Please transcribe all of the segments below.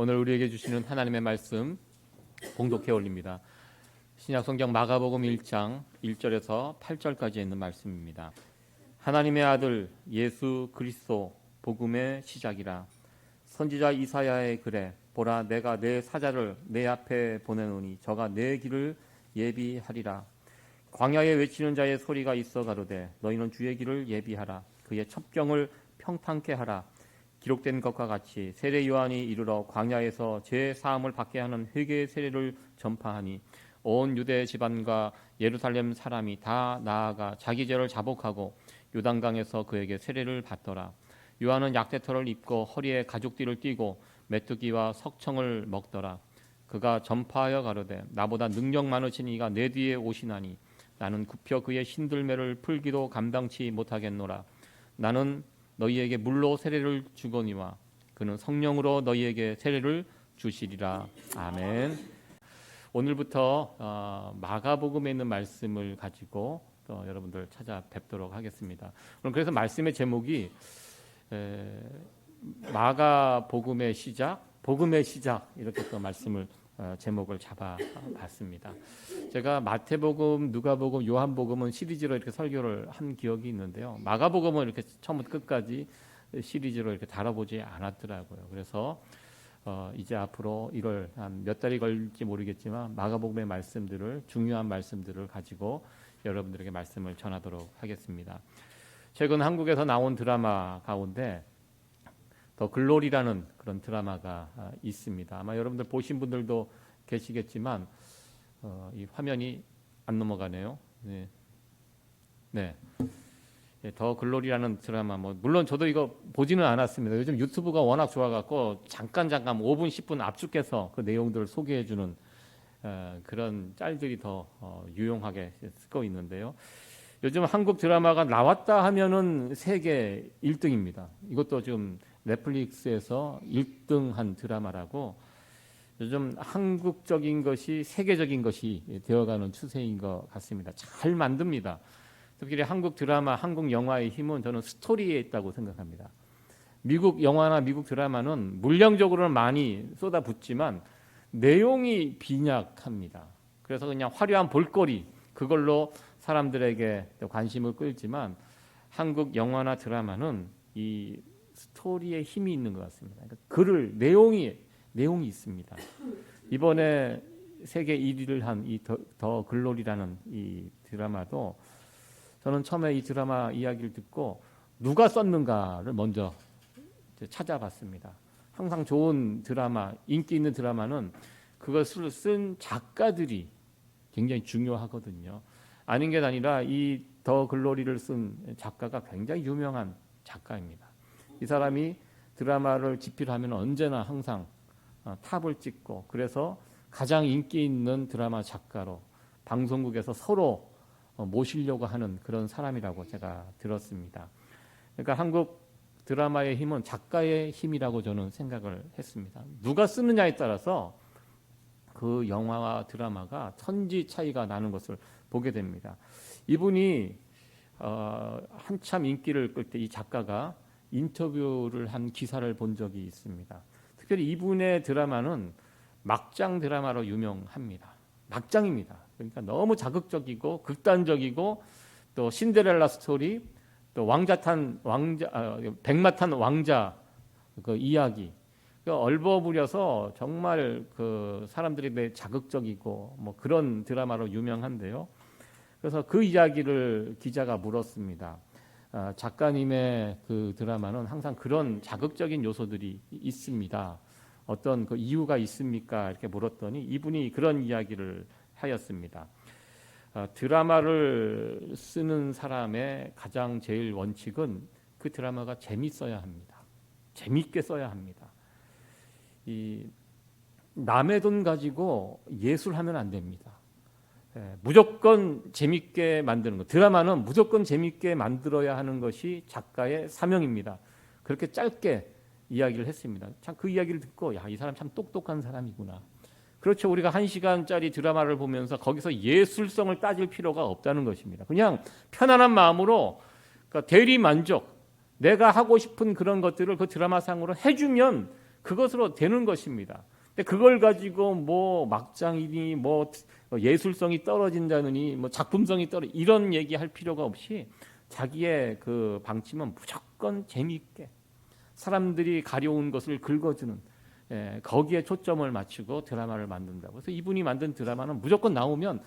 오늘 우리에게 주시는 하나님의 말씀 봉독해 올립니다. 신약성경 마가복음 1장 1절에서 8절까지 있는 말씀입니다. 하나님의 아들 예수 그리스도 복음의 시작이라. 선지자 이사야의 글에 보라 내가 내 사자를 내 앞에 보내노니 저가 내 길을 예비하리라. 광야에 외치는 자의 소리가 있어 가로되 너희는 주의 길을 예비하라. 그의 첩경을 평탄케 하라. 기록된 것과 같이 세례 요한이 이르러 광야에서 죄 사함을 받게 하는 회개의 세례를 전파하니 온 유대 집안과 예루살렘 사람이 다 나아가 자기 죄를 자복하고 요단강에서 그에게 세례를 받더라. 요한은 약대털을 입고 허리에 가죽띠를 띠고 메뚜기와 석청을 먹더라. 그가 전파하여 가로되 나보다 능력 많으신 이가 내 뒤에 오시나니 나는 굽혀 그의 신들매를 풀기도 감당치 못하겠노라. 나는 너희에게 물로 세례를 주거니와 그는 성령으로 너희에게 세례를 주시리라. 아멘. 오늘부터 마가복음에 있는 말씀을 가지고 또 여러분들 찾아뵙도록 하겠습니다. 오늘 그래서 말씀의 제목이 마가복음의 시작, 복음의 시작 이렇게 또 말씀을 제목을 잡아봤습니다. 제가 마태복음, 누가복음, 요한복음은 시리즈로 이렇게 설교를 한 기억이 있는데요. 마가복음은 이렇게 처음부터 끝까지 시리즈로 이렇게 다뤄보지 않았더라고요. 그래서 이제 앞으로 이걸 한 몇 달이 걸릴지 모르겠지만 마가복음의 말씀들을, 중요한 말씀들을 가지고 여러분들에게 말씀을 전하도록 하겠습니다. 최근 한국에서 나온 드라마 가운데 더 글로리라는 그런 드라마가 있습니다. 아마 여러분들 보신 분들도 계시겠지만 이 화면이 안 넘어가네요. 네. 더 글로리라는 드라마 물론 저도 이거 보지는 않았습니다. 요즘 유튜브가 워낙 좋아갖고 잠깐 5분 10분 압축해서 그 내용들을 소개해주는 그런 짤들이 더 유용하게 쓰고 있는데요. 요즘 한국 드라마가 나왔다 하면은 세계 1등입니다. 이것도 지금 넷플릭스에서 1등한 드라마라고 요즘 한국적인 것이 세계적인 것이 되어가는 추세인 것 같습니다. 잘 만듭니다. 특히 한국 드라마, 한국 영화의 힘은 저는 스토리에 있다고 생각합니다. 미국 영화나 미국 드라마는 물량적으로는 많이 쏟아붓지만 내용이 빈약합니다. 그래서 그냥 화려한 볼거리 그걸로 사람들에게 관심을 끌지만 한국 영화나 드라마는 이 스토리에 힘이 있는 것 같습니다. 그러니까 내용이 있습니다. 이번에 세계 1위를 한 이 더 글로리라는 이 드라마도 저는 처음에 이 드라마 이야기를 듣고 누가 썼는가를 먼저 찾아봤습니다. 항상 좋은 드라마, 인기 있는 드라마는 그것을 쓴 작가들이 굉장히 중요하거든요. 아닌 게 아니라 이 더 글로리를 쓴 작가가 굉장히 유명한 작가입니다. 이 사람이 드라마를 집필하면 언제나 항상 탑을 찍고 그래서 가장 인기 있는 드라마 작가로 방송국에서 서로 모시려고 하는 그런 사람이라고 제가 들었습니다. 그러니까 한국 드라마의 힘은 작가의 힘이라고 저는 생각을 했습니다. 누가 쓰느냐에 따라서 그 영화와 드라마가 천지 차이가 나는 것을 보게 됩니다. 이분이 한참 인기를 끌 때 이 작가가 인터뷰를 한 기사를 본 적이 있습니다. 특별히 이분의 드라마는 막장 드라마로 유명합니다. 막장입니다. 그러니까 너무 자극적이고 극단적이고 또 신데렐라 스토리, 또 백마탄 왕자 그 이야기 얼버무려서 정말 그 사람들이 자극적이고 그런 드라마로 유명한데요. 그래서 그 이야기를 기자가 물었습니다. 작가님의 그 드라마는 항상 그런 자극적인 요소들이 있습니다. 어떤 그 이유가 있습니까? 이렇게 물었더니 이분이 그런 이야기를 하였습니다. 드라마를 쓰는 사람의 가장 제일 원칙은 그 드라마가 재밌어야 합니다. 재밌게 써야 합니다. 이 남의 돈 가지고 예술하면 안 됩니다. 무조건 재밌게 만드는 것. 드라마는 무조건 재밌게 만들어야 하는 것이 작가의 사명입니다. 그렇게 짧게 이야기를 했습니다. 참 그 이야기를 듣고 이 사람 참 똑똑한 사람이구나. 그렇죠. 우리가 1시간짜리 드라마를 보면서 거기서 예술성을 따질 필요가 없다는 것입니다. 그냥 편안한 마음으로 그러니까 대리 만족, 내가 하고 싶은 그런 것들을 그 드라마상으로 해주면 그것으로 되는 것입니다. 근데 그걸 가지고 뭐 막장이니 뭐 예술성이 떨어진다느니 뭐 작품성이 이런 얘기할 필요가 없이 자기의 그 방침은 무조건 재미있게 사람들이 가려운 것을 긁어주는 거기에 초점을 맞추고 드라마를 만든다고. 그래서 이분이 만든 드라마는 무조건 나오면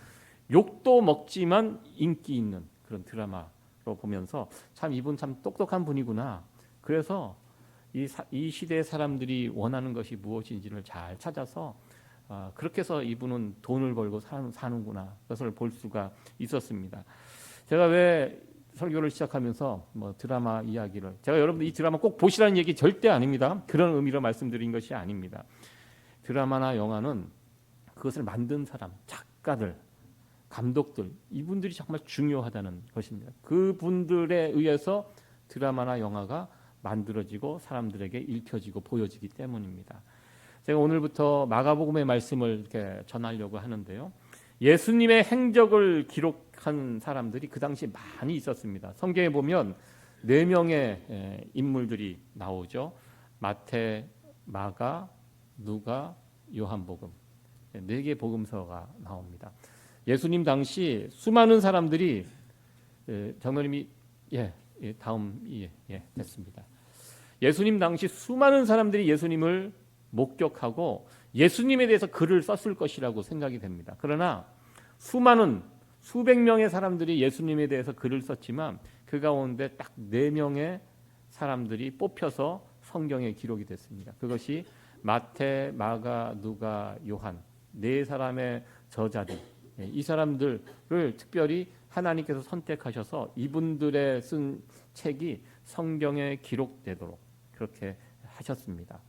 욕도 먹지만 인기 있는 그런 드라마로 보면서 참 이분 참 똑똑한 분이구나. 그래서 이 시대의 사람들이 원하는 것이 무엇인지를 잘 찾아서 그렇게 해서 이분은 돈을 벌고 사는구나. 그것을 볼 수가 있었습니다. 제가 왜 설교를 시작하면서 뭐 드라마 이야기를 제가 여러분들 이 드라마 꼭 보시라는 얘기 절대 아닙니다. 그런 의미로 말씀드린 것이 아닙니다. 드라마나 영화는 그것을 만든 사람, 작가들, 감독들 이분들이 정말 중요하다는 것입니다. 그분들에 의해서 드라마나 영화가 만들어지고 사람들에게 읽혀지고 보여지기 때문입니다. 제가 오늘부터 마가복음의 말씀을 이렇게 전하려고 하는데요. 예수님의 행적을 기록한 사람들이 그 당시 많이 있었습니다. 성경에 보면 4명의 인물들이 나오죠. 마태, 마가, 누가, 요한복음. 4개 복음서가 나옵니다. 예수님 당시 수많은 사람들이 장로님이 다음 됐습니다. 예수님 당시 수많은 사람들이 예수님을 목격하고 예수님에 대해서 글을 썼을 것이라고 생각이 됩니다. 그러나 수백 명의 사람들이 예수님에 대해서 글을 썼지만 그 가운데 딱 4명의 사람들이 뽑혀서 성경에 기록이 됐습니다. 그것이 마태, 마가, 누가, 요한 4사람의 저자들, 이 사람들을 특별히 하나님께서 선택하셔서 이분들의 쓴 책이 성경에 기록되도록 그렇게 하셨습니다.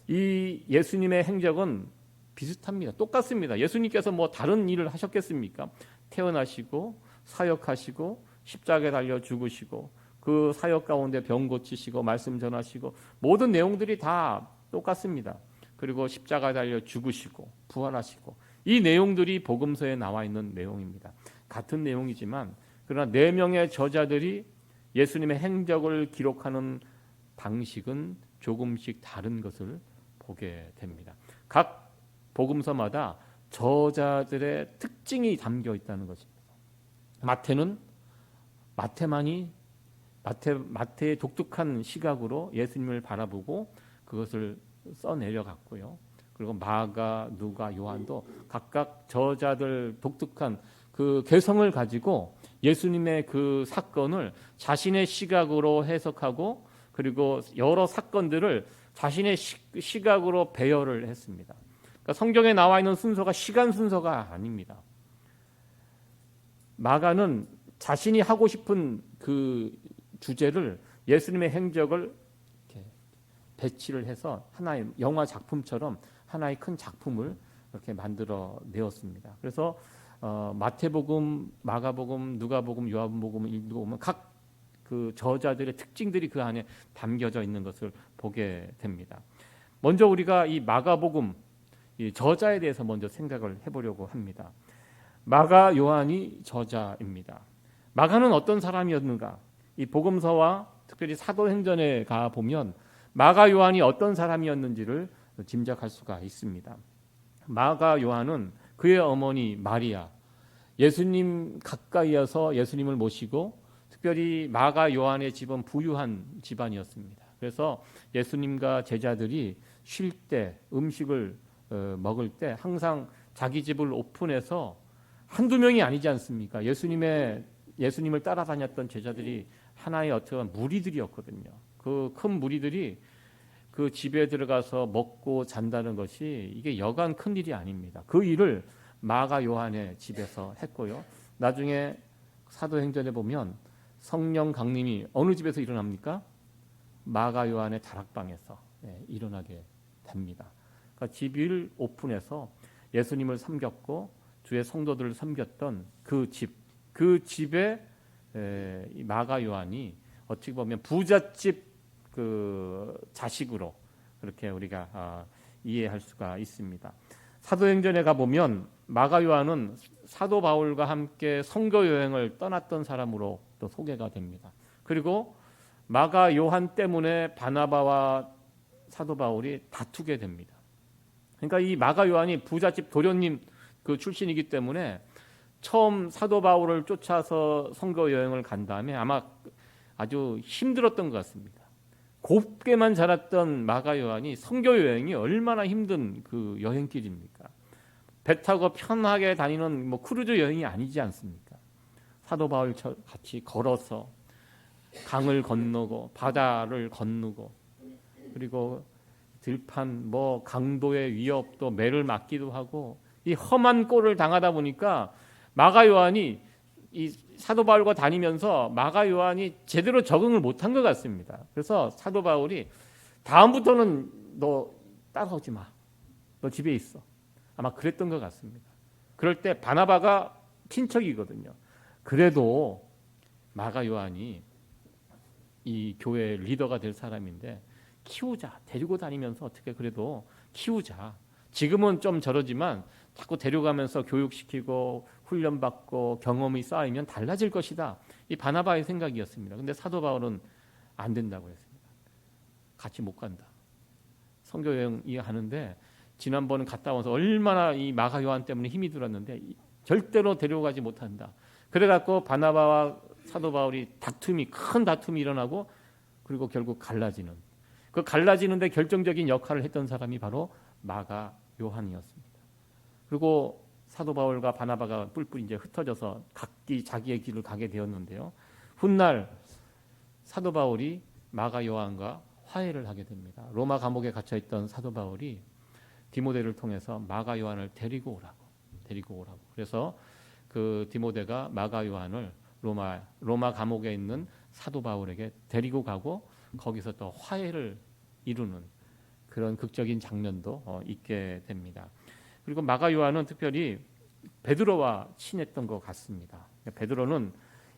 이 예수님의 행적은 비슷합니다. 똑같습니다. 예수님께서 뭐 다른 일을 하셨겠습니까? 태어나시고 사역하시고 십자가에 달려 죽으시고 그 사역 가운데 병 고치시고 말씀 전하시고 모든 내용들이 다 똑같습니다. 그리고 십자가에 달려 죽으시고 부활하시고 이 내용들이 복음서에 나와 있는 내용입니다. 같은 내용이지만 그러나 4명의 저자들이 예수님의 행적을 기록하는 방식은 조금씩 다른 것을 보게 됩니다. 각 복음서마다 저자들의 특징이 담겨 있다는 것입니다. 마태의 독특한 시각으로 예수님을 바라보고 그것을 써내려갔고요. 그리고 마가, 누가, 요한도 각각 저자들 독특한 그 개성을 가지고 예수님의 그 사건을 자신의 시각으로 해석하고 그리고 여러 사건들을 자신의 시각으로 배열을 했습니다. 그러니까 성경에 나와 있는 순서가 시간 순서가 아닙니다. 마가는 자신이 하고 싶은 그 주제를 예수님의 행적을 이렇게 배치를 해서 하나의 영화 작품처럼 하나의 큰 작품을 이렇게 만들어 내었습니다. 그래서 마태복음, 마가복음, 누가복음, 요한복음을 읽어보면 각 그 저자들의 특징들이 그 안에 담겨져 있는 것을 보게 됩니다. 먼저 우리가 이 마가복음 이 저자에 대해서 먼저 생각을 해보려고 합니다. 마가 요한이 저자입니다. 마가는 어떤 사람이었는가? 이 복음서와 특별히 사도행전에 가 보면 마가 요한이 어떤 사람이었는지를 짐작할 수가 있습니다. 마가 요한은 그의 어머니 마리아, 예수님 가까이에서 예수님을 모시고 특별히 마가 요한의 집은 부유한 집안이었습니다. 그래서 예수님과 제자들이 쉴 때 음식을 먹을 때 항상 자기 집을 오픈해서 한두 명이 아니지 않습니까? 예수님을 따라다녔던 제자들이 하나의 어떻게 보면 무리들이었거든요. 그 큰 무리들이 그 집에 들어가서 먹고 잔다는 것이 이게 여간 큰 일이 아닙니다. 그 일을 마가 요한의 집에서 했고요. 나중에 사도행전에 보면 성령 강림이 어느 집에서 일어납니까? 마가 요한의 다락방에서 일어나게 됩니다. 그러니까 집을 오픈해서 예수님을 섬겼고 주의 성도들을 섬겼던 그 집에 마가 요한이 어떻게 보면 부잣집 그 자식으로 그렇게 우리가 이해할 수가 있습니다. 사도행전에 가보면 마가 요한은 사도 바울과 함께 선교 여행을 떠났던 사람으로 또 소개가 됩니다. 그리고 마가 요한 때문에 바나바와 사도 바울이 다투게 됩니다. 그러니까 이 마가 요한이 부잣집 도련님 그 출신이기 때문에 처음 사도 바울을 쫓아서 선교 여행을 간 다음에 아마 아주 힘들었던 것 같습니다. 곱게만 자랐던 마가 요한이 선교 여행이 얼마나 힘든 그 여행길입니까? 배 타고 편하게 다니는 뭐 크루즈 여행이 아니지 않습니까? 사도 바울 같이 걸어서 강을 건너고 바다를 건너고 그리고 들판 뭐 강도의 위협도 매를 맞기도 하고 이 험한 꼴을 당하다 보니까 마가 요한이 이 사도 바울과 다니면서 마가 요한이 제대로 적응을 못한 것 같습니다. 그래서 사도 바울이 다음부터는 너 따라오지 마. 너 집에 있어. 아마 그랬던 것 같습니다. 그럴 때 바나바가 친척이거든요. 그래도 마가 요한이 이 교회 리더가 될 사람인데 키우자. 데리고 다니면서 어떻게 그래도 키우자. 지금은 좀 저러지만 자꾸 데려가면서 교육시키고 훈련받고 경험이 쌓이면 달라질 것이다. 이 바나바의 생각이었습니다. 근데 사도 바울은 안 된다고 했습니다. 같이 못 간다. 선교 여행 하는데 지난번은 갔다 와서 얼마나 이 마가 요한 때문에 힘이 들었는데 절대로 데려가지 못한다. 그래갖고 바나바와 사도 바울이 큰 다툼이 일어나고 그리고 결국 갈라지는 그 갈라지는데 결정적인 역할을 했던 사람이 바로 마가 요한이었습니다. 그리고 사도 바울과 바나바가 뿔뿔이 이제 흩어져서 각기 자기의 길을 가게 되었는데요. 훗날 사도 바울이 마가 요한과 화해를 하게 됩니다. 로마 감옥에 갇혀 있던 사도 바울이 디모데를 통해서 마가 요한을 데리고 오라고. 그래서 그 디모데가 마가 요한을 로마 감옥에 있는 사도 바울에게 데리고 가고 거기서 또 화해를 이루는 그런 극적인 장면도 있게 됩니다. 그리고 마가 요한은 특별히 베드로와 친했던 것 같습니다. 베드로는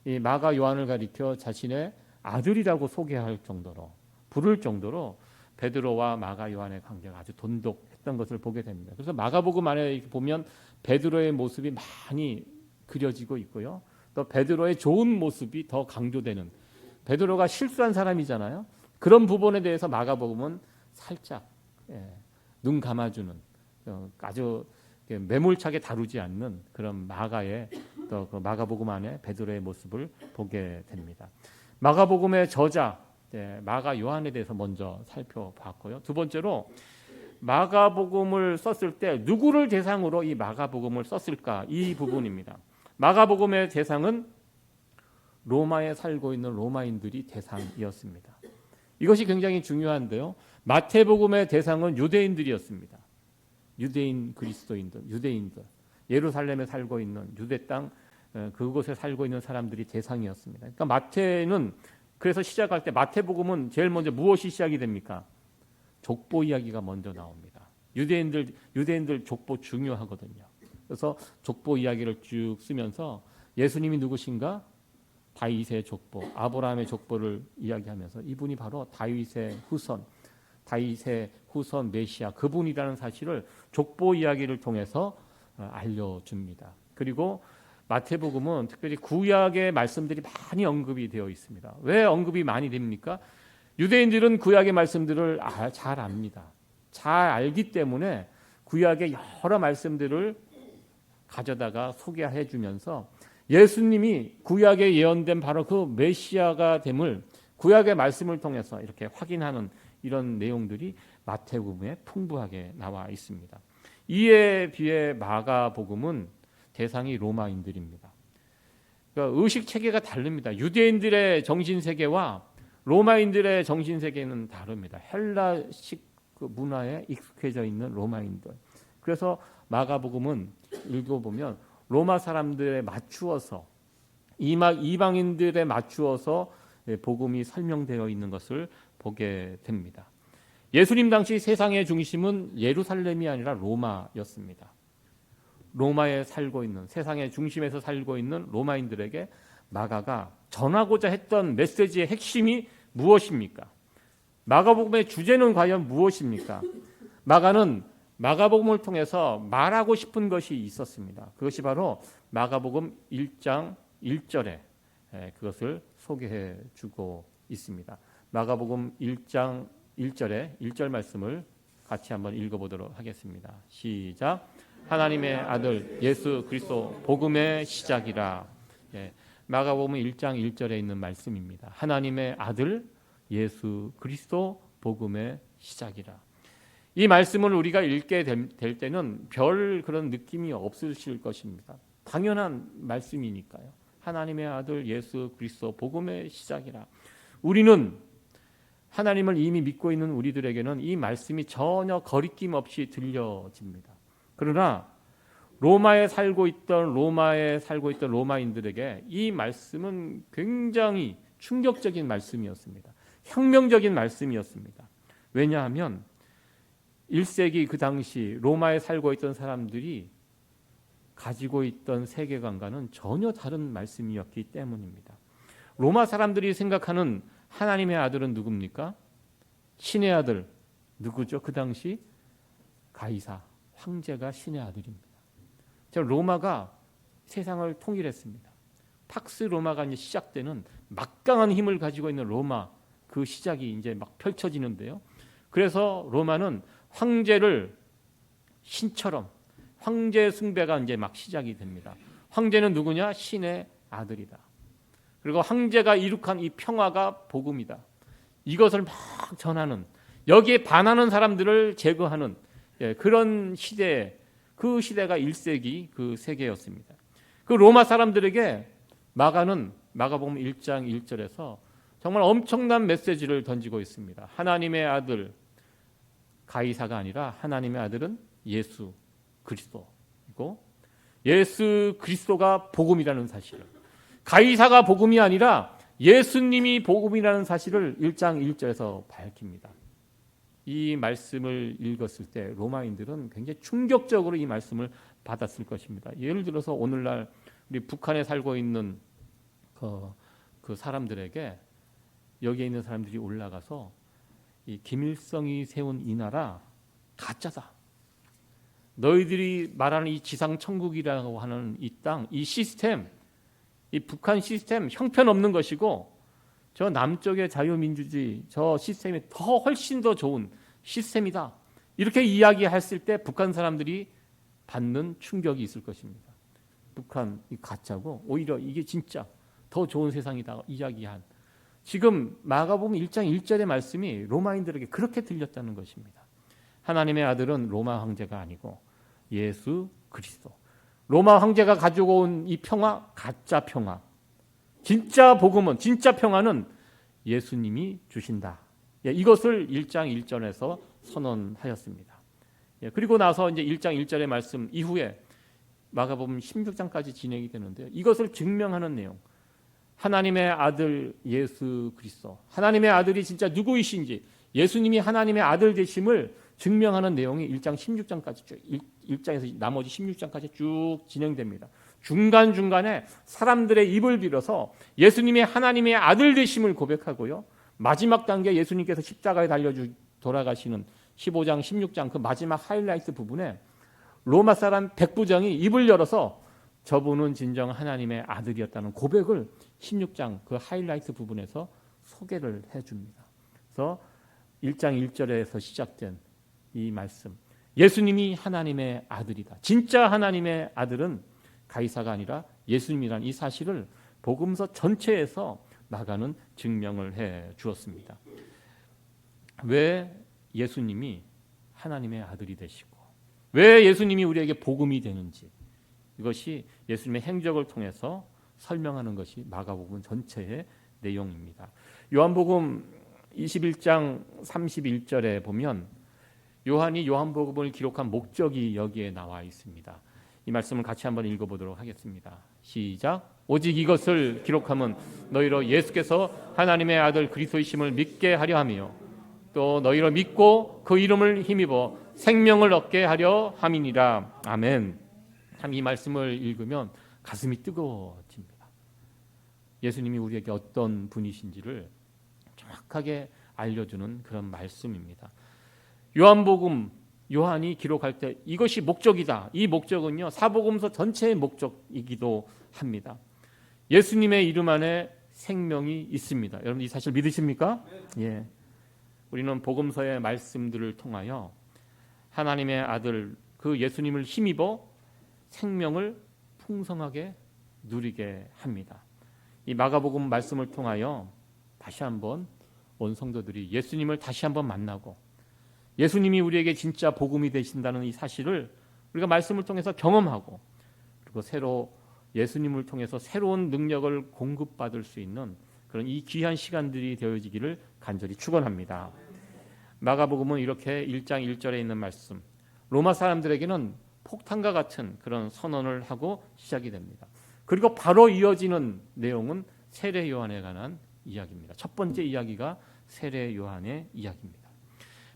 이 마가 요한을 가리켜 자신의 아들이라고 소개할 정도로 부를 정도로 베드로와 마가 요한의 관계가 아주 돈독했던 것을 보게 됩니다. 그래서 마가복음 안에 보면 베드로의 모습이 많이 그려지고 있고요. 또 베드로의 좋은 모습이 더 강조되는 베드로가 실수한 사람이잖아요. 그런 부분에 대해서 마가복음은 살짝 눈 감아주는 아주 매몰차게 다루지 않는 그런 마가의 또 그 마가복음 안에 베드로의 모습을 보게 됩니다. 마가복음의 저자 마가 요한에 대해서 먼저 살펴봤고요. 두 번째로 마가복음을 썼을 때 누구를 대상으로 이 마가복음을 썼을까 이 부분입니다. 마가복음의 대상은 로마에 살고 있는 로마인들이 대상이었습니다. 이것이 굉장히 중요한데요. 마태복음의 대상은 유대인들이었습니다. 유대인 그리스도인들, 유대인들, 예루살렘에 살고 있는 유대 땅 그곳에 살고 있는 사람들이 대상이었습니다. 그러니까 마태는 그래서 시작할 때 마태복음은 제일 먼저 무엇이 시작이 됩니까? 족보 이야기가 먼저 나옵니다. 유대인들 족보 중요하거든요. 그래서 족보 이야기를 쭉 쓰면서 예수님이 누구신가? 다윗의 족보, 아브라함의 족보를 이야기하면서 이분이 바로 다윗의 후손 메시아 그분이라는 사실을 족보 이야기를 통해서 알려줍니다. 그리고 마태복음은 특별히 구약의 말씀들이 많이 언급이 되어 있습니다. 왜 언급이 많이 됩니까? 유대인들은 구약의 말씀들을 잘 압니다. 잘 알기 때문에 구약의 여러 말씀들을 가져다가 소개해 주면서 예수님이 구약에 예언된 바로 그 메시아가 됨을 구약의 말씀을 통해서 이렇게 확인하는 이런 내용들이 마태복음에 풍부하게 나와 있습니다. 이에 비해 마가복음은 대상이 로마인들입니다. 그러니까 의식 체계가 다릅니다. 유대인들의 정신세계와 로마인들의 정신세계는 다릅니다. 헬라식 문화에 익숙해져 있는 로마인들. 그래서 마가복음은 읽어보면 로마 사람들에 맞추어서 이방인들에 맞추어서 복음이 설명되어 있는 것을 보게 됩니다. 예수님 당시 세상의 중심은 예루살렘이 아니라 로마였습니다. 로마에 살고 있는 세상의 중심에서 살고 있는 로마인들에게 마가가 전하고자 했던 메시지의 핵심이 무엇입니까? 마가복음의 주제는 과연 무엇입니까? 마가는 마가복음을 통해서 말하고 싶은 것이 있었습니다. 그것이 바로 마가복음 1장 1절에 그것을 소개해 주고 있습니다. 마가복음 1장 1절 말씀을 같이 한번 읽어보도록 하겠습니다. 시작. 하나님의 아들 예수 그리스도 복음의 시작이라. 예, 마가복음 1장 1절에 있는 말씀입니다. 하나님의 아들 예수 그리스도 복음의 시작이라. 이 말씀을 우리가 읽게 될 때는 별 그런 느낌이 없으실 것입니다. 당연한 말씀이니까요. 하나님의 아들 예수 그리스도 복음의 시작이라. 우리는 하나님을 이미 믿고 있는 우리들에게는 이 말씀이 전혀 거리낌 없이 들려집니다. 그러나 로마에 살고 있던 로마인들에게 이 말씀은 굉장히 충격적인 말씀이었습니다. 혁명적인 말씀이었습니다. 왜냐하면 1세기 그 당시 로마에 살고 있던 사람들이 가지고 있던 세계관과는 전혀 다른 말씀이었기 때문입니다. 로마 사람들이 생각하는 하나님의 아들은 누굽니까? 신의 아들 누구죠? 그 당시 가이사 황제가 신의 아들입니다. 로마가 세상을 통일했습니다. 팍스 로마가 이제 시작되는 막강한 힘을 가지고 있는 로마 그 시작이 이제 막 펼쳐지는데요. 그래서 로마는 황제를 신처럼 황제 숭배가 이제 막 시작이 됩니다. 황제는 누구냐? 신의 아들이다. 그리고 황제가 이룩한 이 평화가 복음이다. 이것을 막 전하는, 여기에 반하는 사람들을 제거하는 그런 시대, 그 시대가 1세기 그 세계였습니다. 그 로마 사람들에게 마가복음 1장 1절에서 정말 엄청난 메시지를 던지고 있습니다. 하나님의 아들 가이사가 아니라 하나님의 아들은 예수 그리스도이고 예수 그리스도가 복음이라는 사실을, 가이사가 복음이 아니라 예수님이 복음이라는 사실을 1장 1절에서 밝힙니다. 이 말씀을 읽었을 때 로마인들은 굉장히 충격적으로 이 말씀을 받았을 것입니다. 예를 들어서 오늘날 우리 북한에 살고 있는 그 사람들에게 여기에 있는 사람들이 올라가서 이 김일성이 세운 이 나라 가짜다. 너희들이 말하는 이 지상 천국이라고 하는 이 땅, 이 시스템, 이 북한 시스템 형편없는 것이고 저 남쪽의 자유민주주의 저 시스템이 더 훨씬 더 좋은 시스템이다. 이렇게 이야기했을 때 북한 사람들이 받는 충격이 있을 것입니다. 북한이 가짜고 오히려 이게 진짜 더 좋은 세상이다 이야기한, 지금 마가복음 1장 1절의 말씀이 로마인들에게 그렇게 들렸다는 것입니다. 하나님의 아들은 로마 황제가 아니고 예수 그리스도. 로마 황제가 가지고 온 이 평화, 가짜 평화. 진짜 복음은, 진짜 평화는 예수님이 주신다. 이것을 1장 1절에서 선언하였습니다. 그리고 나서 이제 1장 1절의 말씀 이후에 마가복음 16장까지 진행이 되는데요. 이것을 증명하는 내용. 하나님의 아들 예수 그리스도. 하나님의 아들이 진짜 누구이신지, 예수님이 하나님의 아들 되심을 증명하는 내용이 1장 16장까지 쭉, 1장에서 나머지 16장까지 쭉 진행됩니다. 중간중간에 사람들의 입을 빌어서 예수님이 하나님의 아들 되심을 고백하고요. 마지막 단계 예수님께서 십자가에 달려 돌아가시는 15장, 16장 그 마지막 하이라이트 부분에 로마 사람 백부장이 입을 열어서 저분은 진정 하나님의 아들이었다는 고백을 16장 그 하이라이트 부분에서 소개를 해줍니다. 그래서 1장 1절에서 시작된 이 말씀, 예수님이 하나님의 아들이다. 진짜 하나님의 아들은 가이사가 아니라 예수님이라는 이 사실을 복음서 전체에서 마가는 증명을 해 주었습니다. 왜 예수님이 하나님의 아들이 되시고 왜 예수님이 우리에게 복음이 되는지, 이것이 예수님의 행적을 통해서 설명하는 것이 마가복음 전체의 내용입니다. 요한복음 21장 31절에 보면 요한이 요한복음을 기록한 목적이 여기에 나와 있습니다. 이 말씀을 같이 한번 읽어보도록 하겠습니다. 시작. 오직 이것을 기록함은 너희로 예수께서 하나님의 아들 그리스도이심을 믿게 하려 하며 또 너희로 믿고 그 이름을 힘입어 생명을 얻게 하려 함이니라. 아멘. 참 이 말씀을 읽으면 가슴이 뜨거워집니다. 예수님이 우리에게 어떤 분이신지를 정확하게 알려주는 그런 말씀입니다. 요한복음, 요한이 기록할 때 이것이 목적이다. 이 목적은요, 사복음서 전체의 목적이기도 합니다. 예수님의 이름 안에 생명이 있습니다. 여러분 이 사실 믿으십니까? 예. 우리는 복음서의 말씀들을 통하여 하나님의 아들 그 예수님을 힘입어 생명을 풍성하게 누리게 합니다. 이 마가복음 말씀을 통하여 다시 한번 온 성도들이 예수님을 다시 한번 만나고 예수님이 우리에게 진짜 복음이 되신다는 이 사실을 우리가 말씀을 통해서 경험하고 그리고 새로 예수님을 통해서 새로운 능력을 공급받을 수 있는 그런 이 귀한 시간들이 되어지기를 간절히 축원합니다. 마가복음은 이렇게 1장 1절에 있는 말씀, 로마 사람들에게는 폭탄과 같은 그런 선언을 하고 시작이 됩니다. 그리고 바로 이어지는 내용은 세례 요한에 관한 이야기입니다. 첫 번째 이야기가 세례 요한의 이야기입니다.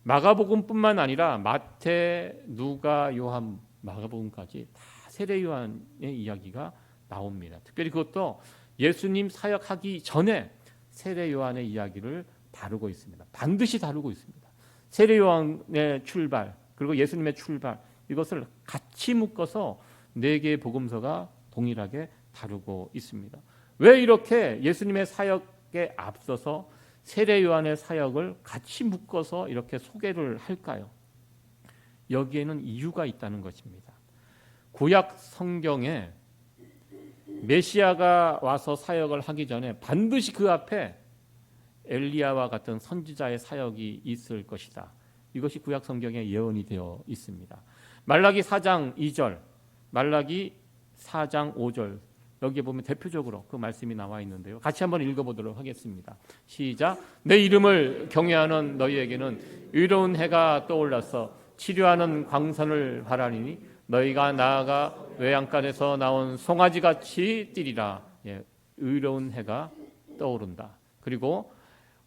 마가복음뿐만 아니라 마태, 누가, 요한, 마가복음까지 다 세례 요한의 이야기가 나옵니다. 특별히 그것도 예수님 사역하기 전에 세례 요한의 이야기를 다루고 있습니다. 반드시 다루고 있습니다. 세례 요한의 출발 그리고 예수님의 출발 이것을 같이 묶어서 4개의 복음서가 동일하게 다루고 있습니다. 왜 이렇게 예수님의 사역에 앞서서 세례 요한의 사역을 같이 묶어서 이렇게 소개를 할까요? 여기에는 이유가 있다는 것입니다. 구약 성경에 메시아가 와서 사역을 하기 전에 반드시 그 앞에 엘리야와 같은 선지자의 사역이 있을 것이다. 이것이 구약 성경에 예언이 되어 있습니다. 말라기 4장 2절, 말라기 4장 5절 여기에 보면 대표적으로 그 말씀이 나와 있는데요. 같이 한번 읽어보도록 하겠습니다. 시작. 내 이름을 경외하는 너희에게는 의로운 해가 떠올라서 치료하는 광선을 바라리니 너희가 나아가 외양간에서 나온 송아지같이 뛰리라. 예, 의로운 해가 떠오른다. 그리고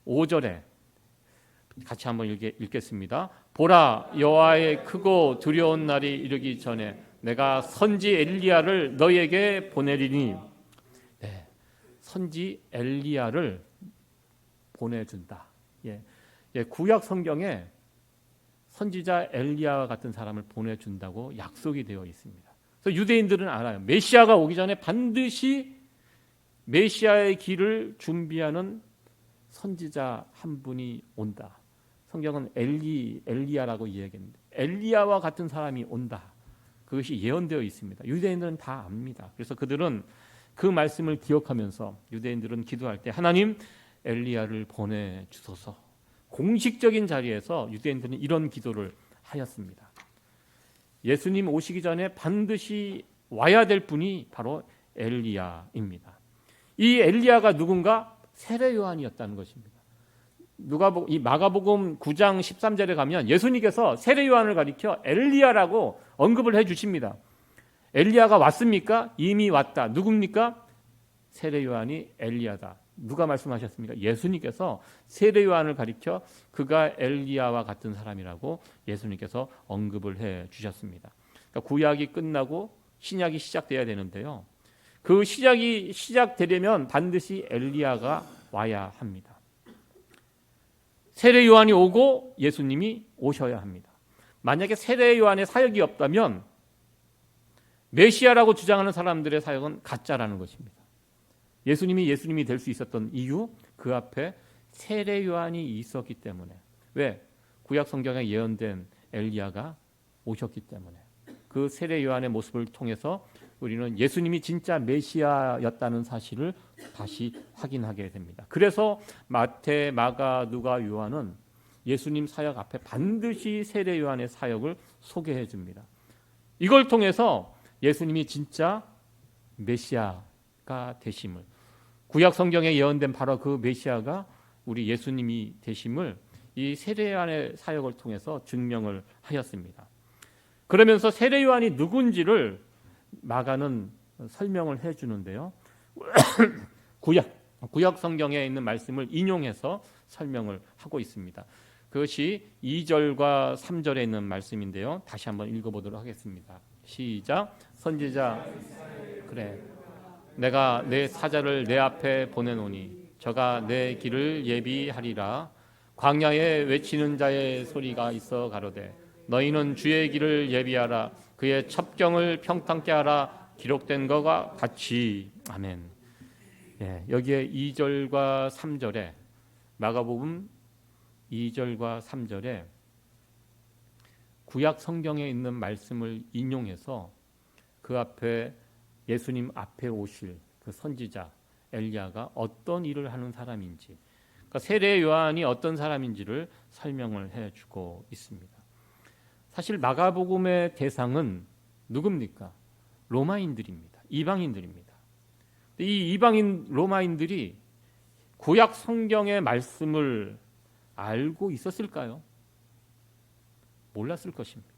5절에 같이 한번 읽겠습니다. 보라, 여호와의 크고 두려운 날이 이르기 전에 내가 선지 엘리야를 너희에게 보내리니. 네, 선지 엘리야를 보내준다. 구약 성경에 선지자 엘리야와 같은 사람을 보내준다고 약속이 되어 있습니다. 그래서 유대인들은 알아요. 메시아가 오기 전에 반드시 메시아의 길을 준비하는 선지자 한 분이 온다. 성경은 엘리야라고 이야기했는데 엘리야와 같은 사람이 온다. 그것이 예언되어 있습니다. 유대인들은 다 압니다. 그래서 그들은 그 말씀을 기억하면서 유대인들은 기도할 때 하나님 엘리야를 보내주소서. 공식적인 자리에서 유대인들은 이런 기도를 하였습니다. 예수님 오시기 전에 반드시 와야 될 분이 바로 엘리야입니다. 이 엘리야가 누군가? 세례 요한이었다는 것입니다. 이 마가복음 9장 13절에 가면 예수님께서 세례 요한을 가리켜 엘리야라고 언급을 해 주십니다. 엘리야가 왔습니까? 이미 왔다. 누굽니까? 세례 요한이 엘리야다. 누가 말씀하셨습니까? 예수님께서 세례 요한을 가리켜 그가 엘리야와 같은 사람이라고 예수님께서 언급을 해 주셨습니다. 그러니까 구약이 끝나고 신약이 시작돼야 되는데요. 그 시작이 시작되려면 반드시 엘리야가 와야 합니다. 세례 요한이 오고 예수님이 오셔야 합니다. 만약에 세례 요한의 사역이 없다면 메시아라고 주장하는 사람들의 사역은 가짜라는 것입니다. 예수님이 될 수 있었던 이유, 그 앞에 세례 요한이 있었기 때문에. 왜? 구약 성경에 예언된 엘리야가 오셨기 때문에. 그 세례 요한의 모습을 통해서 우리는 예수님이 진짜 메시아였다는 사실을 다시 확인하게 됩니다. 그래서 마태, 마가, 누가, 요한은 예수님 사역 앞에 반드시 세례 요한의 사역을 소개해 줍니다. 이걸 통해서 예수님이 진짜 메시아가 되심을, 구약 성경에 예언된 바로 그 메시아가 우리 예수님이 되심을 이 세례 요한의 사역을 통해서 증명을 하였습니다. 그러면서 세례 요한이 누군지를 마가는 설명을 해주는데요. 구약 성경에 있는 말씀을 인용해서 설명을 하고 있습니다. 그것이 2절과 3절에 있는 말씀인데요. 다시 한번 읽어보도록 하겠습니다. 시작. 선지자 그래 내가 내 사자를 내 앞에 보내노니 저가 내 길을 예비하리라. 광야에 외치는 자의 소리가 있어 가로되 너희는 주의 길을 예비하라. 그의 첩경을 평탄케 하라. 기록된 것과 같이. 아멘. 여기에 2절과 3절에 마가복음 2절과 3절에 구약 성경에 있는 말씀을 인용해서 그 앞에 예수님 앞에 오실 그 선지자 엘리야가 어떤 일을 하는 사람인지, 그러니까 세례 요한이 어떤 사람인지를 설명을 해주고 있습니다. 사실 마가복음의 대상은 누굽니까? 로마인들입니다. 이방인들입니다. 이 이방인 로마인들이 구약 성경의 말씀을 알고 있었을까요? 몰랐을 것입니다.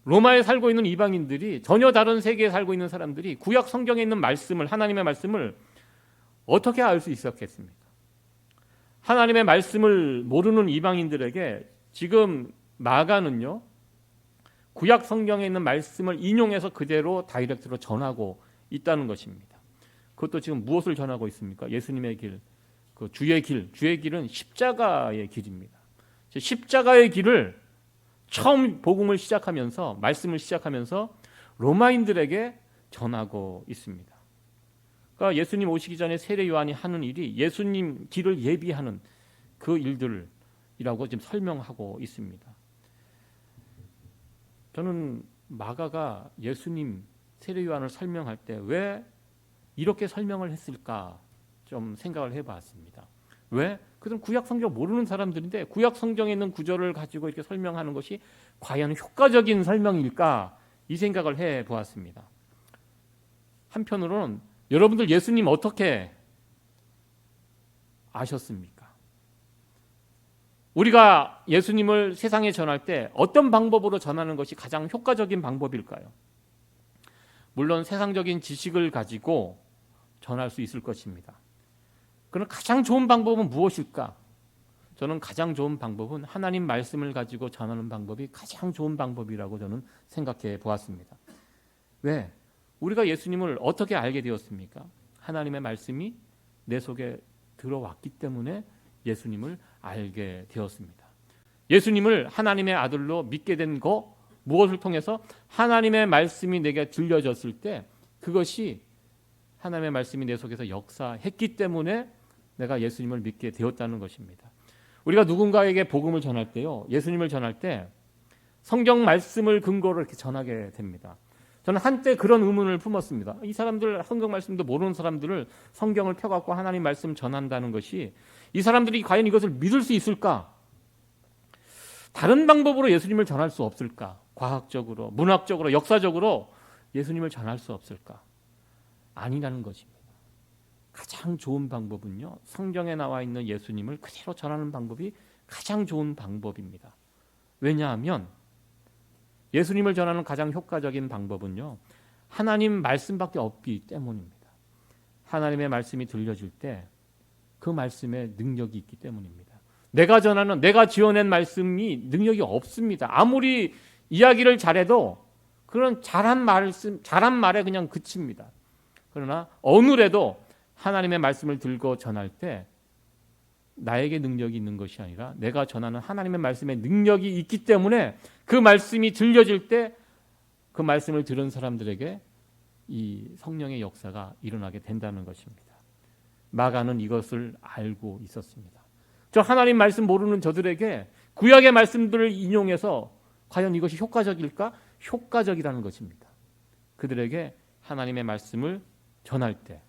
로마에 살고 있는 이방인들이, 전혀 다른 세계에 살고 있는 사람들이 구약 성경에 있는 말씀을, 하나님의 말씀을 어떻게 알 수 있었겠습니까? 하나님의 말씀을 모르는 이방인들에게 지금 마가는요, 구약 성경에 있는 말씀을 인용해서 그대로 다이렉트로 전하고 있다는 것입니다. 그것도 지금 무엇을 전하고 있습니까? 예수님의 길, 그 주의 길은 십자가의 길입니다. 십자가의 길을 처음 복음을 시작하면서, 말씀을 시작하면서 로마인들에게 전하고 있습니다. 그러니까 예수님 오시기 전에 세례 요한이 하는 일이 예수님 길을 예비하는 그 일들이라고 지금 설명하고 있습니다. 저는 마가가 예수님 세례 요한을 설명할 때 왜 이렇게 설명을 했을까 좀 생각을 해봤습니다. 왜? 그들은 구약 성경 모르는 사람들인데 구약 성경에 있는 구절을 가지고 이렇게 설명하는 것이 과연 효과적인 설명일까, 이 생각을 해보았습니다. 한편으로는 여러분들 예수님 어떻게 아셨습니까? 우리가 예수님을 세상에 전할 때 어떤 방법으로 전하는 것이 가장 효과적인 방법일까요? 물론 세상적인 지식을 가지고 전할 수 있을 것입니다. 그럼 가장 좋은 방법은 무엇일까? 저는 가장 좋은 방법은 하나님 말씀을 가지고 전하는 방법이 가장 좋은 방법이라고 저는 생각해 보았습니다. 왜? 우리가 예수님을 어떻게 알게 되었습니까? 하나님의 말씀이 내 속에 들어왔기 때문에 예수님을 알게 되었습니다. 예수님을 하나님의 아들로 믿게 된 거, 무엇을 통해서? 하나님의 말씀이 내게 들려졌을 때 그것이 하나님의 말씀이 내 속에서 역사했기 때문에 내가 예수님을 믿게 되었다는 것입니다. 우리가 누군가에게 복음을 전할 때요, 예수님을 전할 때 성경 말씀을 근거로 이렇게 전하게 됩니다. 저는 한때 그런 의문을 품었습니다. 이 사람들 성경 말씀도 모르는 사람들을 성경을 펴갖고 하나님 말씀 전한다는 것이 이 사람들이 과연 이것을 믿을 수 있을까? 다른 방법으로 예수님을 전할 수 없을까? 과학적으로, 문학적으로, 역사적으로 예수님을 전할 수 없을까? 아니라는 것입니다. 가장 좋은 방법은요, 성경에 나와 있는 예수님을 그대로 전하는 방법이 가장 좋은 방법입니다. 왜냐하면 예수님을 전하는 가장 효과적인 방법은요, 하나님 말씀밖에 없기 때문입니다. 하나님의 말씀이 들려질 때 그 말씀에 능력이 있기 때문입니다. 내가 전하는, 내가 지어낸 말씀이 능력이 없습니다. 아무리 이야기를 잘해도 그런 잘한 말에 그냥 그칩니다. 그러나 어느래도 하나님의 말씀을 들고 전할 때 나에게 능력이 있는 것이 아니라 내가 전하는 하나님의 말씀에 능력이 있기 때문에 그 말씀이 들려질 때 그 말씀을 들은 사람들에게 이 성령의 역사가 일어나게 된다는 것입니다. 마가는 이것을 알고 있었습니다. 저 하나님 말씀 모르는 저들에게 구약의 말씀들을 인용해서 과연 이것이 효과적일까? 효과적이라는 것입니다. 그들에게 하나님의 말씀을 전할 때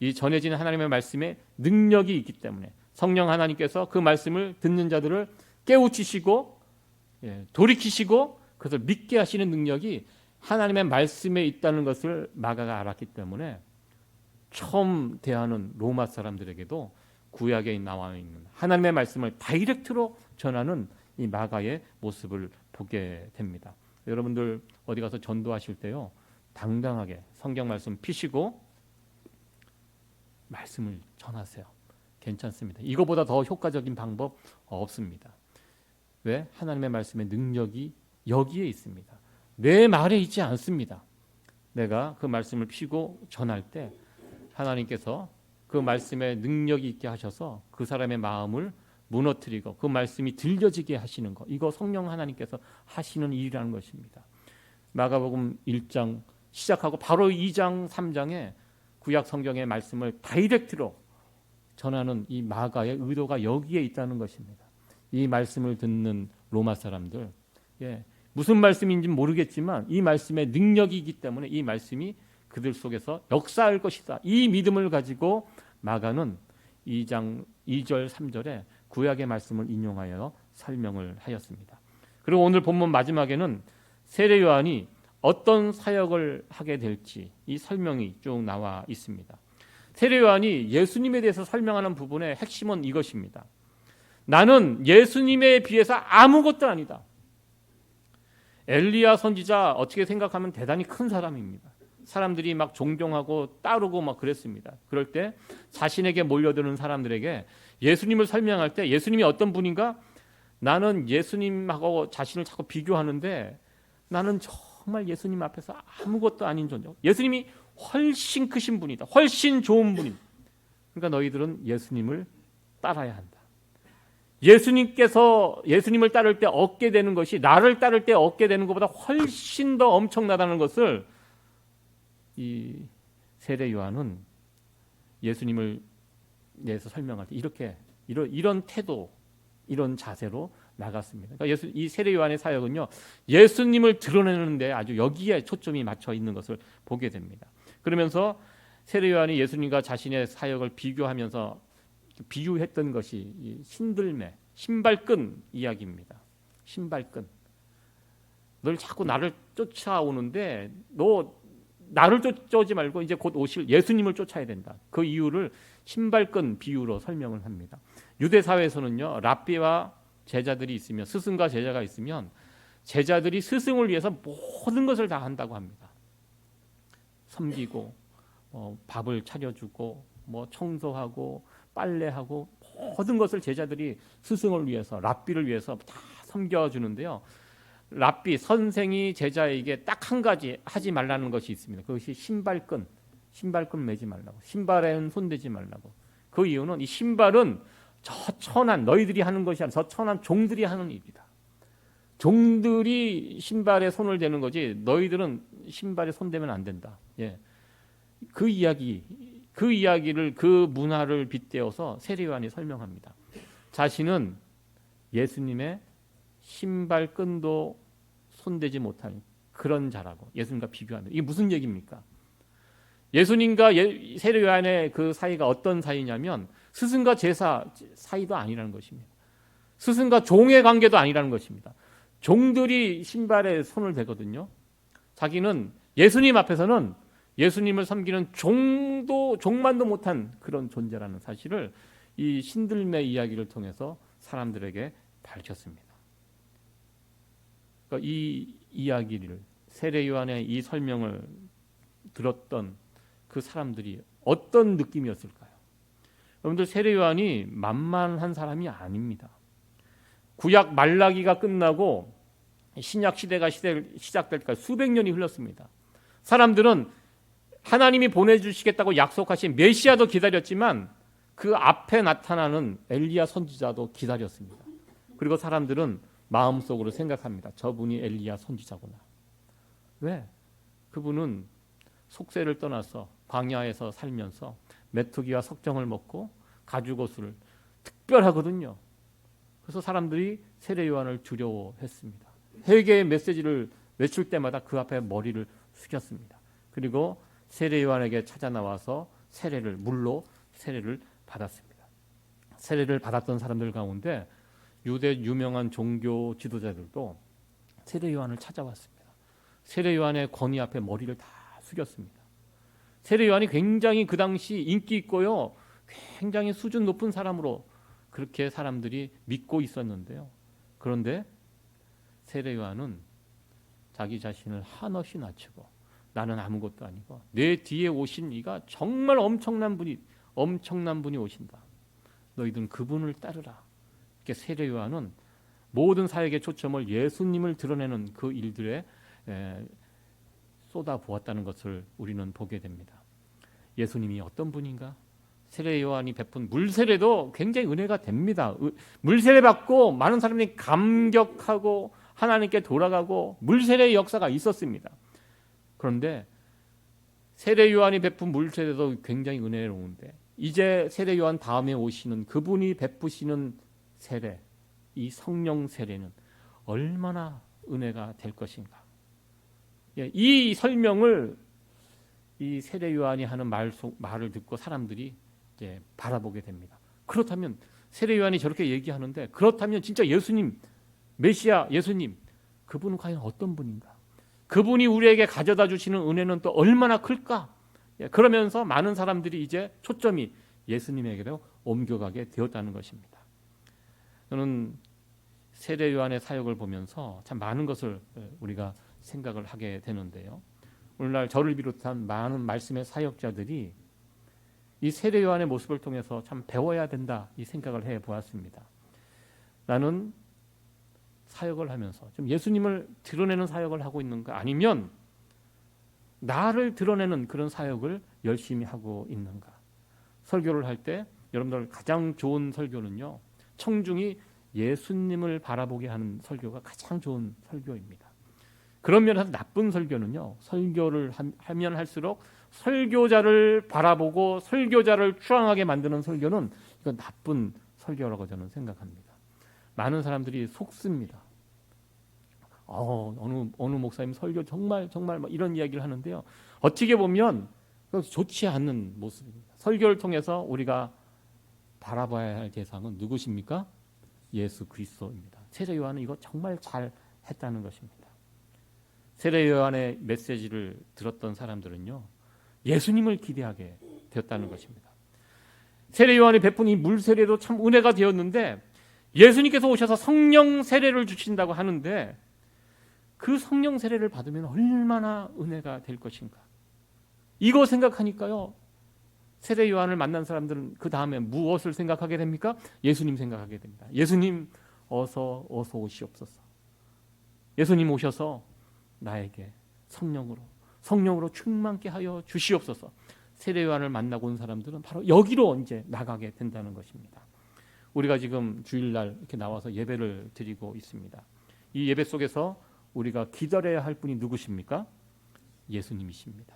이 전해진 하나님의 말씀에 능력이 있기 때문에 성령 하나님께서 그 말씀을 듣는 자들을 깨우치시고 돌이키시고 그것을 믿게 하시는 능력이 하나님의 말씀에 있다는 것을 마가가 알았기 때문에 처음 대하는 로마 사람들에게도 구약에 나와 있는 하나님의 말씀을 다이렉트로 전하는 이 마가의 모습을 보게 됩니다. 여러분들 어디 가서 전도하실 때요, 당당하게 성경 말씀 피시고 말씀을 전하세요. 괜찮습니다. 이거보다 더 효과적인 방법 없습니다. 왜? 하나님의 말씀의 능력이 여기에 있습니다. 내 말에 있지 않습니다. 내가 그 말씀을 피고 전할 때 하나님께서 그 말씀에 능력이 있게 하셔서 그 사람의 마음을 무너뜨리고 그 말씀이 들려지게 하시는 것, 이거 성령 하나님께서 하시는 일이라는 것입니다. 마가복음 1장 시작하고 바로 2장 3장에 구약 성경의 말씀을 다이렉트로 전하는 이 마가의 의도가 여기에 있다는 것입니다. 이 말씀을 듣는 로마 사람들, 예, 무슨 말씀인지 모르겠지만 이 말씀의 능력이기 때문에 이 말씀이 그들 속에서 역사할 것이다. 이 믿음을 가지고 마가는 2장 2절 3절에 구약의 말씀을 인용하여 설명을 하였습니다. 그리고 오늘 본문 마지막에는 세례 요한이 어떤 사역을 하게 될지 이 설명이 쭉 나와 있습니다. 세례 요한이 예수님에 대해서 설명하는 부분의 핵심은 이것입니다. 나는 예수님에 비해서 아무것도 아니다. 엘리야 선지자 어떻게 생각하면 대단히 큰 사람입니다. 사람들이 막 존경하고 따르고 막 그랬습니다. 그럴 때 자신에게 몰려드는 사람들에게 예수님을 설명할 때 예수님이 어떤 분인가? 나는 예수님하고 자신을 자꾸 비교하는데 나는 정말 예수님 앞에서 아무것도 아닌 존재. 예수님이 훨씬 크신 분이다. 훨씬 좋은 분이다. 그러니까 너희들은 예수님을 따라야 한다. 예수님을 따를 때 얻게 되는 것이 나를 따를 때 얻게 되는 것보다 훨씬 더 엄청나다는 것을 이 세례 요한은 예수님을 대해서 설명할 때 이런 태도, 이런 자세로 나갔습니다. 그러니까 이 세례 요한의 사역은요, 예수님을 드러내는데 아주 여기에 초점이 맞춰 있는 것을 보게 됩니다. 그러면서 세례 요한이 예수님과 자신의 사역을 비교하면서 비유했던 것이 이 신들매, 신발끈 이야기입니다. 신발끈. 널 자꾸 나를 쫓아오는데 너 나를 쫓아오지 말고 이제 곧 오실 예수님을 쫓아야 된다. 그 이유를 신발끈 비유로 설명을 합니다. 유대 사회에서는요, 랍비와 제자들이 있으면, 스승과 제자가 있으면 제자들이 스승을 위해서 모든 것을 다 한다고 합니다. 섬기고 밥을 차려주고 청소하고 빨래하고 모든 것을 제자들이 스승을 위해서, 랍비를 위해서 다 섬겨주는데요. 랍비 선생이 제자에게 딱 한 가지 하지 말라는 것이 있습니다. 그것이 신발끈 매지 말라고, 신발에는 손대지 말라고. 그 이유는 이 신발은 저 천한 너희들이 하는 것이 아니라 저 천한 종들이 하는 일이다. 종들이 신발에 손을 대는 거지 너희들은 신발에 손대면 안 된다. 예. 그 이야기를, 그 문화를 빗대어서 세례 요한이 설명합니다. 자신은 예수님의 신발끈도 손대지 못할 그런 자라고, 예수님과 비교하면. 이게 무슨 얘기입니까? 예수님과 세례 요한의 그 사이가 어떤 사이냐면 스승과 제사 사이도 아니라는 것입니다. 스승과 종의 관계도 아니라는 것입니다. 종들이 신발에 손을 대거든요. 자기는 예수님 앞에서는 예수님을 섬기는 종만도 못한 그런 존재라는 사실을 이 신들매 이야기를 통해서 사람들에게 밝혔습니다. 그러니까 이 이야기를, 세례 요한의 이 설명을 들었던 그 사람들이 어떤 느낌이었을까요? 여러분들, 세례 요한이 만만한 사람이 아닙니다. 구약 말라기가 끝나고 신약 시대가 시작될 때까지 수백 년이 흘렀습니다. 사람들은 하나님이 보내주시겠다고 약속하신 메시아도 기다렸지만 그 앞에 나타나는 엘리야 선지자도 기다렸습니다. 그리고 사람들은 마음속으로 생각합니다. 저분이 엘리야 선지자구나. 왜? 그분은 속세를 떠나서 광야에서 살면서 메뚜기와 석정을 먹고 가죽옷을 특별하거든요. 그래서 사람들이 세례 요한을 두려워했습니다. 회개의 메시지를 외칠 때마다 그 앞에 머리를 숙였습니다. 그리고 세례 요한에게 찾아 나와서 물로 세례를 받았습니다. 세례를 받았던 사람들 가운데 유대 유명한 종교 지도자들도 세례 요한을 찾아왔습니다. 세례 요한의 권위 앞에 머리를 다 숙였습니다. 세례 요한이 굉장히 그 당시 인기 있고요, 굉장히 수준 높은 사람으로 그렇게 사람들이 믿고 있었는데요. 그런데 세례 요한은 자기 자신을 한없이 낮추고 나는 아무것도 아니고 내 뒤에 오신 이가 정말 엄청난 분이 오신다. 너희들은 그분을 따르라. 이렇게 세례 요한은 모든 사역의 초점을 예수님을 드러내는 그 일들에 쏟아부었다는 것을 우리는 보게 됩니다. 예수님이 어떤 분인가? 세례 요한이 베푼 물세례도 굉장히 은혜가 됩니다. 물세례 받고 많은 사람들이 감격하고 하나님께 돌아가고 물세례의 역사가 있었습니다. 그런데 세례 요한이 베푼 물세례도 굉장히 은혜로운데 이제 세례 요한 다음에 오시는 그분이 베푸시는 세례, 이 성령 세례는 얼마나 은혜가 될 것인가. 이 설명을 이 세례 요한이 하는 말을 듣고 사람들이 이제 바라보게 됩니다. 그렇다면 세례 요한이 저렇게 얘기하는데 그렇다면 진짜 예수님, 메시아 예수님, 그분은 과연 어떤 분인가? 그분이 우리에게 가져다 주시는 은혜는 또 얼마나 클까? 그러면서 많은 사람들이 이제 초점이 예수님에게로 옮겨가게 되었다는 것입니다. 저는 세례 요한의 사역을 보면서 참 많은 것을 우리가 생각을 하게 되는데요. 오늘날 저를 비롯한 많은 말씀의 사역자들이 이 세례 요한의 모습을 통해서 참 배워야 된다 이 생각을 해 보았습니다. 나는 사역을 하면서 좀 예수님을 드러내는 사역을 하고 있는가, 아니면 나를 드러내는 그런 사역을 열심히 하고 있는가. 설교를 할 때 여러분들 가장 좋은 설교는요, 청중이 예수님을 바라보게 하는 설교가 가장 좋은 설교입니다. 그런 면에서 나쁜 설교는요, 설교를 하면 할수록 설교자를 바라보고 설교자를 추앙하게 만드는 설교는 이건 나쁜 설교라고 저는 생각합니다. 많은 사람들이 속습니다. 어느 목사님 설교 정말 이런 이야기를 하는데요. 어떻게 보면 좋지 않는 모습입니다. 설교를 통해서 우리가 바라봐야 할 대상은 누구십니까? 예수 그리스도입니다. 세례 요한은 이거 정말 잘 했다는 것입니다. 세례 요한의 메시지를 들었던 사람들은요, 예수님을 기대하게 되었다는 것입니다. 세례 요한이 베푼 이 물 세례도 참 은혜가 되었는데 예수님께서 오셔서 성령 세례를 주신다고 하는데 그 성령 세례를 받으면 얼마나 은혜가 될 것인가. 이거 생각하니까요, 세례 요한을 만난 사람들은 그 다음에 무엇을 생각하게 됩니까? 예수님 생각하게 됩니다. 예수님 어서 오시옵소서. 예수님 오셔서 나에게 성령으로 충만케 하여 주시옵소서. 세례 요한을 만나고 온 사람들은 바로 여기로 이제 나가게 된다는 것입니다. 우리가 지금 주일날 이렇게 나와서 예배를 드리고 있습니다. 이 예배 속에서 우리가 기다려야 할 분이 누구십니까? 예수님이십니다.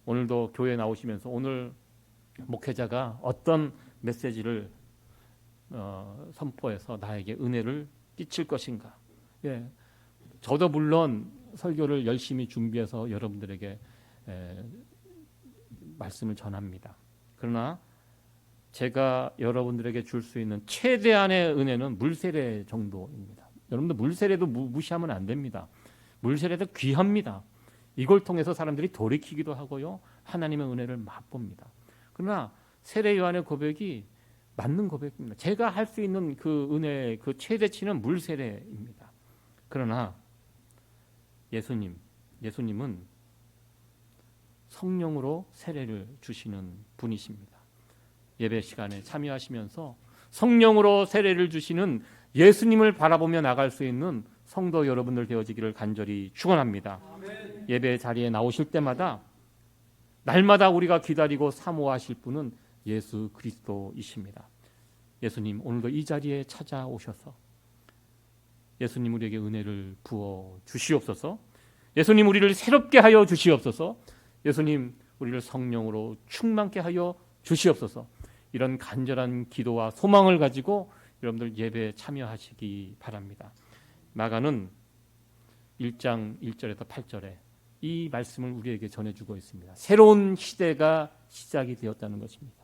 오늘도 교회 나오시면서 오늘 목회자가 어떤 메시지를 선포해서 나에게 은혜를 끼칠 것인가. 저도 물론 설교를 열심히 준비해서 여러분들에게 말씀을 전합니다. 그러나 제가 여러분들에게 줄 수 있는 최대한의 은혜는 물세례 정도입니다. 여러분들 물세례도 무시하면 안 됩니다. 물세례도 귀합니다. 이걸 통해서 사람들이 돌이키기도 하고요, 하나님의 은혜를 맛봅니다. 그러나 세례 요한의 고백이 맞는 고백입니다. 제가 할 수 있는 그 은혜의 그 최대치는 물세례입니다. 그러나 예수님은 성령으로 세례를 주시는 분이십니다. 예배 시간에 참여하시면서 성령으로 세례를 주시는 예수님을 바라보며 나갈 수 있는 성도 여러분들 되어지기를 간절히 축원합니다. 예배 자리에 나오실 때마다 날마다 우리가 기다리고 사모하실 분은 예수 그리스도이십니다. 예수님 오늘도 이 자리에 찾아오셔서 예수님 우리에게 은혜를 부어 주시옵소서. 예수님 우리를 새롭게 하여 주시옵소서. 예수님 우리를 성령으로 충만케 하여 주시옵소서. 이런 간절한 기도와 소망을 가지고 여러분들 예배에 참여하시기 바랍니다. 마가는 1장 1절에서 8절에 이 말씀을 우리에게 전해주고 있습니다. 새로운 시대가 시작이 되었다는 것입니다.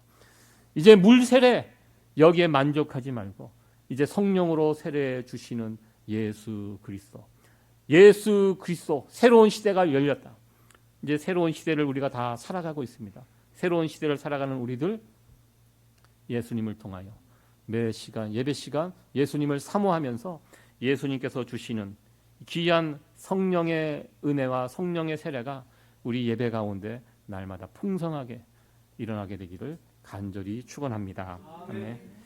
이제 물 세례 여기에 만족하지 말고 이제 성령으로 세례 주시는 예수 그리스도 새로운 시대가 열렸다. 이제 새로운 시대를 우리가 다 살아가고 있습니다. 새로운 시대를 살아가는 우리들 예수님을 통하여 매 시간 예배 시간 예수님을 사모하면서 예수님께서 주시는 귀한 성령의 은혜와 성령의 세례가 우리 예배 가운데 날마다 풍성하게 일어나게 되기를 간절히 축원합니다. 아멘.